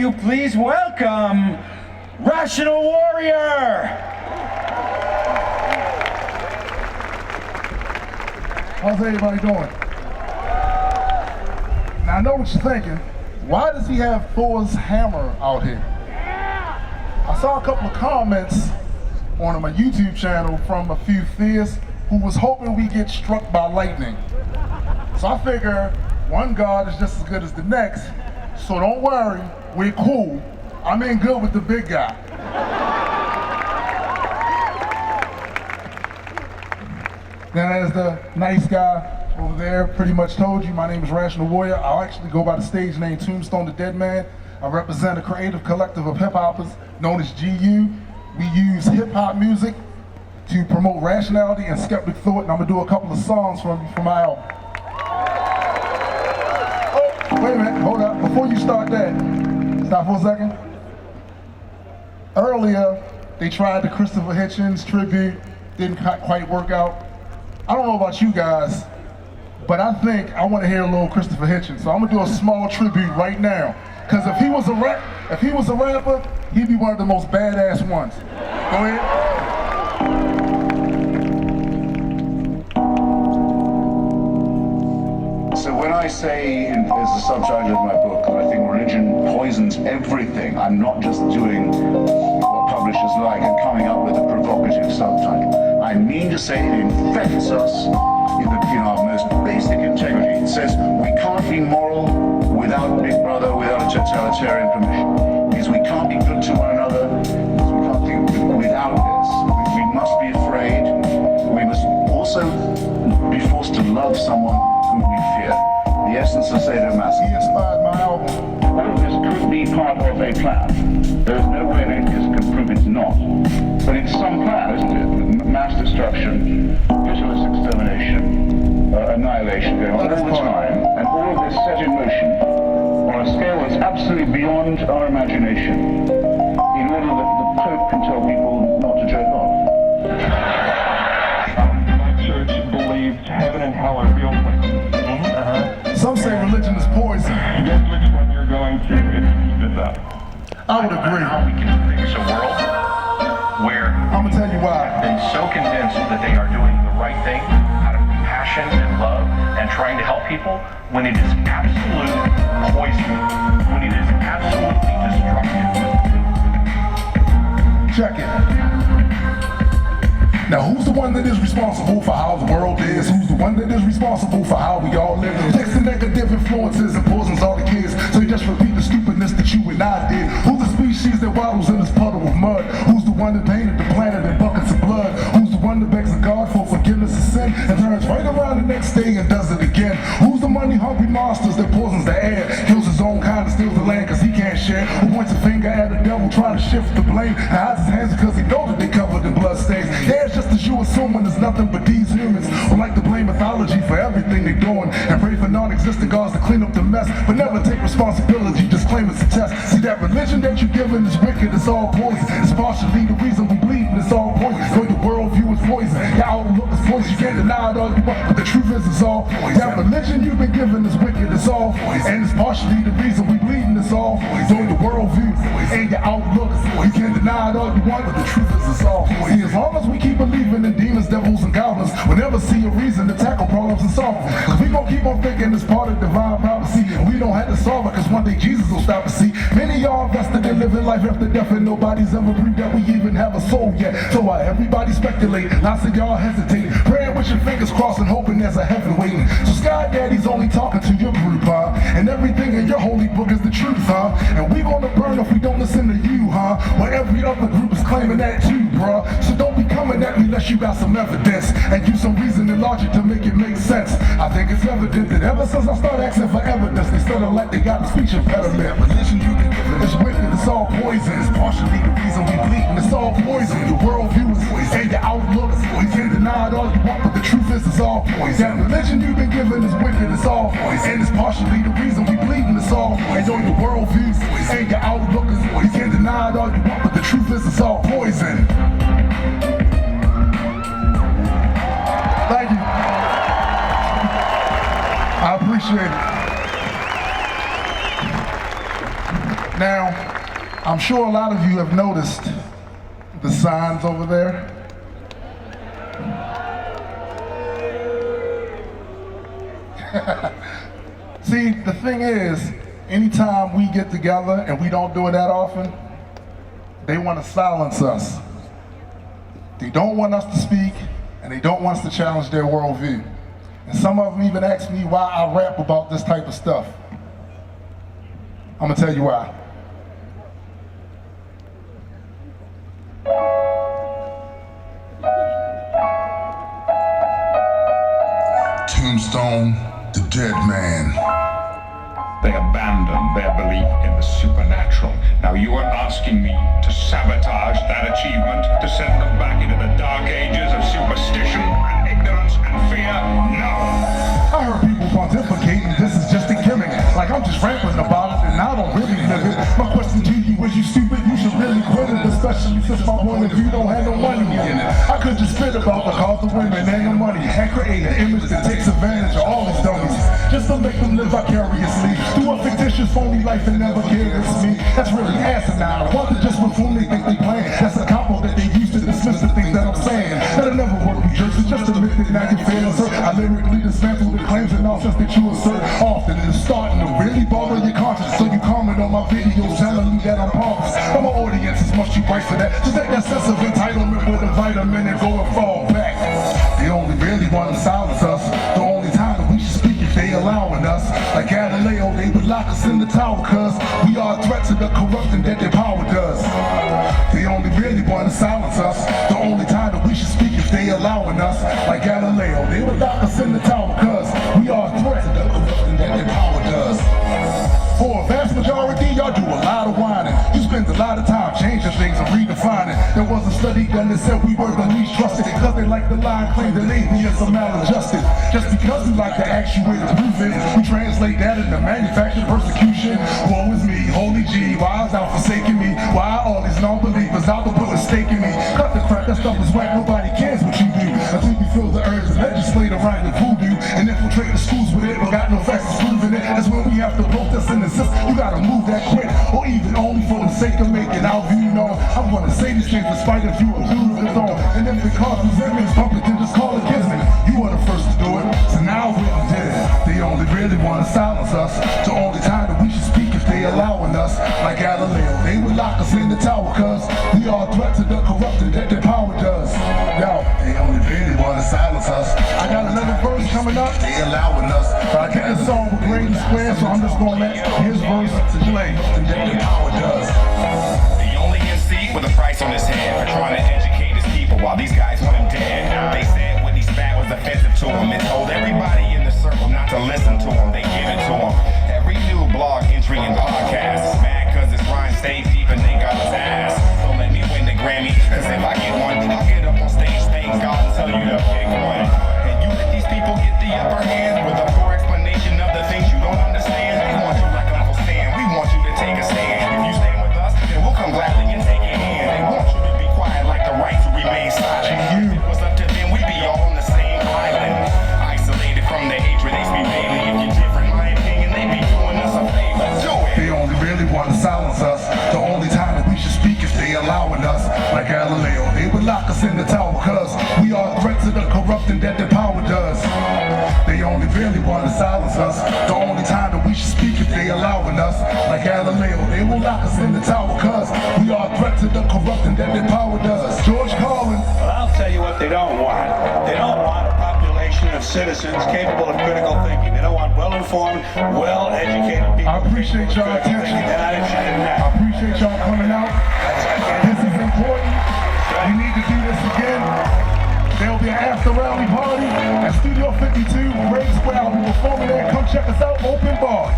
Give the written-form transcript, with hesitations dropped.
you please welcome Rational Warrior? How's everybody doing? Now I know what you're thinking. Why does he have Thor's hammer out here? I saw a couple of comments on my YouTube channel from a few theists who was hoping we get struck by lightning. So I figure one God is just as good as the next, so don't worry, we're cool. I'm in good with the big guy. Then as the nice guy over there pretty much told you, my name is Rational Warrior. I'll actually go by the stage name Tombstone Da Deadman. I represent a creative collective of hip-hoppers known as GU. We use hip-hop music to promote rationality and skeptic thought, and I'm gonna do a couple of songs from my album. Oh, wait a minute, hold up. Before you start that, stop for a second. Earlier, they tried the Christopher Hitchens tribute, didn't quite work out. I don't know about you guys, but I think I want to hear a little Christopher Hitchens, so I'm gonna do a small tribute right now. Because if he was a rapper, he'd be one of the most badass ones. Go ahead. So when I say, as the subtitle of my book, that I think religion poisons everything, I'm not just doing what publishers like and coming up with a provocative subtitle. I mean to say it infects us in our most basic integrity. It says we can't be moral without Big Brother, without a totalitarian permission. Because we can't be good to one another, because we can't do without this. We must be afraid. We must also be forced to love someone whom we fear. The essence of sadomasochism. He inspired my album. All of this could be part of a plan. There's no way an atheist can prove it's not. But it's some plan, isn't it? Mass destruction, visualist extermination, annihilation going on all the time, and all of this set in motion on a scale that's absolutely beyond our imagination, in order that the Pope can tell people not to jerk off. My church believes heaven and hell are real places. Some say religion is poison. Guess which one you're going to if you keep this up. I would agree. How we can fix a world where I'm gonna tell you why. they've been so convinced that they are doing the right thing out of compassion and love and trying to help people when it is absolute poison, when it is absolutely destructive. Check it. Now who's the one that is responsible for how the world is? Who's the one that is responsible for how we all live? Takes the negative influences and poisons all the kids. So you just repeat the stupidness that you and I did. Who's the species that waddles in this puddle of mud? Who's the one that painted the planet in buckets of blood? Who's the one that begs a God for forgiveness of sin and turns right around the next day and does it again? Who's the money-hungry monsters that poisons the air, kills his own kind and steals the land cause he can't share? Who points a finger at the devil trying to shift the blame and hides his hands because he knows that they covered in blood stains? Yeah, it's just as you assuming it's nothing but these humans who like to blame mythology for everything they're doing and pray for non-existent gods to clean up the mess, but never take responsibility, just claim it's a test. See, that religion that you're giving is wicked, it's all poison. It's partially the reason we bleed, and it's all poison. So your worldview is poison, your outlook is poison. You can't deny it all you want, but the truth is it's all poison. That religion you've been given is wicked, it's all poison. And it's partially the reason we bleed, and it's all poison. So your worldview and your outlook, you can't deny it all you want, but the truth is it's all poison. See, as long as we keep believing in demons, devils, and goblins, we'll never see a reason to tackle problems and solve them. Cause we gon' keep on thinking it's part of divine prophecy, and we don't have to solve it cause one day Jesus will stop and see. Many y'all invested in living life after death, and nobody's ever proved that we even have a soul yet. So why everybody speculate, lots of y'all hesitate, praying with your fingers crossed and hoping there's a heaven waiting. So Sky Daddy's only talking to your group, huh? And everything in your holy book is the truth, huh? And we gonna burn if we don't listen to you, huh? Well, every other group is claiming that too, bruh. So don't be coming at me unless you got some evidence and use some reason and logic to make it make sense. I think it's evident that ever since I started asking for evidence, they started like they got a speech impediment. Religion you can give it, it's wicked, it's all poison. It's partially the reason we bleed, and it's all poison. Your worldview is poison, and your outlook is poison. You can't deny it all you want, but the truth is it's all poison. That religion you've been given is wicked, it's all poison. And it's partially the reason we bleed, and it's all poison. Your worldview is poison, and your outlook is poison. You can't deny it all you want, but the truth is it's all poison. Thank you. I appreciate it. Now, I'm sure a lot of you have noticed the signs over there. See, the thing is, anytime we get together, and we don't do it that often, they want to silence us. They don't want us to speak, and they don't want us to challenge their worldview. And some of them even ask me why I rap about this type of stuff. I'm gonna tell you why. Tombstone Da Deadman. They abandoned their belief in the supernatural. Now you are asking me to sabotage that achievement, to send them back into the dark ages of superstition and ignorance and fear? No. I heard people pontificating this is just a gimmick. Like I'm just rapping about it and I don't really live it. My question to you is, you stupid, you should really quit it, especially since my point of view don't have no money in it. I could just spit about the cost of women and the money and create an image that takes advantage of all these dummies, just to make them live vicariously through a fictitious phony life and never care it's me. That's really asinine. I want to just with whom they think they playing. That's a combo that they use to dismiss the things that I'm saying. That'll never work, you jerks. It's just admit that now you fail, sir. I lyrically dismantle the claims and nonsense that you assert often. And it's starting to really bother your conscience, so you comment on my videos telling me that I'm pompous. But my audience is much too bright for that. Just take that sense of entitlement with a vitamin and go and fall back. They only really want to silence us. The only time that we should speak if they allowing us. Like Galileo, they would lock us in the tower, cause we are a threat to the corrupting that their power does. They only really want to silence us. The only time that we should speak if they allowing us. Like Galileo, they would lock us in the tower, cause we are a threat to the corrupting that their power does. For a vast majority, y'all do a lot of whining. You spend a lot of time changing things and redefining. There was a study done that said we were the least trusted, because they like to lie and claim that atheists are maladjusted. Just because we like to actuate to prove it, we translate that into manufactured persecution. Woe is me, holy G, why is thou forsaking me? Why are all these non-believers out to put a stake in me? Cut the crap, that stuff is whack, nobody cares what you do. Until you feel the urge to legislate around with voodoo and infiltrate the schools with it, but got no facts proving it. That's when we have to protest and insist you gotta move that quick, or even only for the sake of making our view known. I'm gonna say these things despite if you abuse it on. And if it causes resentment, pump it, then just call it kismet. You were the first to do it, so now we're dead. They only really wanna silence us. The only time that we should speak if they allowing us. Like Galileo, they would lock us in the tower, cause we are a threat to the corrupting that their power does. Now, they only really wanna silence us. I got another verse coming up, they allowing us. I get this song with Grady Square, so I'm just gonna let his verse play. And that their power does. The only MC with a price on his head for trying to educate his people while these guys want him dead. They said when he spat was offensive to him and told everybody in the circle not to listen to him. They give it to him. Every new blog entry and podcast is mad cause his rhyme stayed deep and they got his ass. Don't let me win the Grammy, cause if I get one, I'll get up on stage, thank God, and tell you to pick one. And you let these people get the upper hand with a poor explanation of the things you don't understand. They want you like Uncle Stan, we want you to take a stand. If you stand with us, then we'll come gladly and take your hand. They want you to be quiet like the right to remain silent. If it was up to them, we'd be all on the same island, isolated from the hatred they speak daily. If you're different, my opinion, they be doing us a favor. Do it. They only really want to silence us. The only time that we should speak if they allowing us. Like Galileo, they would lock us in the tower, cause we are a threat to the corrupting that their power does. They only really want to silence us. The only time that we should speak if they allowing us. Like Galileo, they will lock us in the tower, cause we are a threat to the corrupting that their power does. George Carlin. Well, I'll tell you what they don't want. They don't want a population of citizens capable of critical thinking. They don't want well-informed, well-educated people. I appreciate y'all attention. I appreciate y'all coming out. This is important. We need to do this again. There'll be an after rally party at Studio 52, Ray Square. I'll be performing there. Come check us out, open bar.